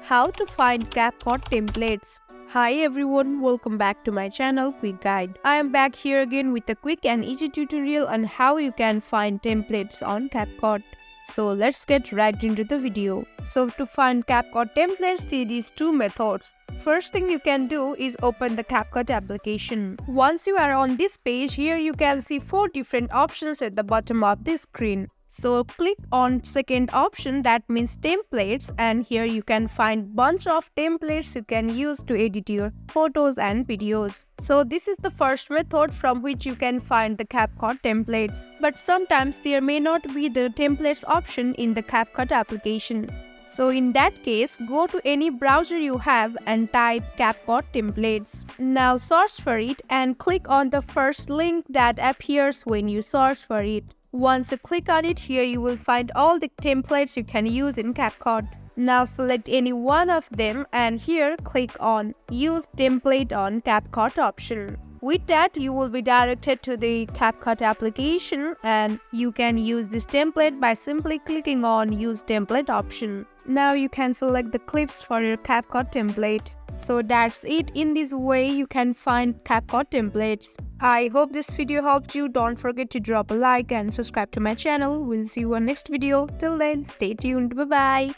How to find CapCut templates. Hi everyone, welcome back to my channel Quick Guide. I am back here again with a quick and easy tutorial on how you can find templates on CapCut. So let's get right into the video. So to find CapCut templates, there is two methods. First thing you can do is open the CapCut application. Once you are on this page, here you can see 4 different options at the bottom of the screen. So click on second option, that means templates, and here you can find bunch of templates you can use to edit your photos and videos. So this is the first method from which you can find the CapCut templates. But sometimes there may not be the templates option in the CapCut application. So in that case, go to any browser you have and type CapCut templates. Now search for it and click on the first link that appears when you search for it. Once you click on it, here you will find all the templates you can use in CapCut. Now select any one of them and here click on Use Template on CapCut option. With that, you will be directed to the CapCut application and you can use this template by simply clicking on Use Template option. Now you can select the clips for your CapCut template. So that's it. In this way, you can find CapCut templates. I hope this video helped you. Don't forget to drop a like and subscribe to my channel. We'll see you on next video. Till then, stay tuned. Bye-bye.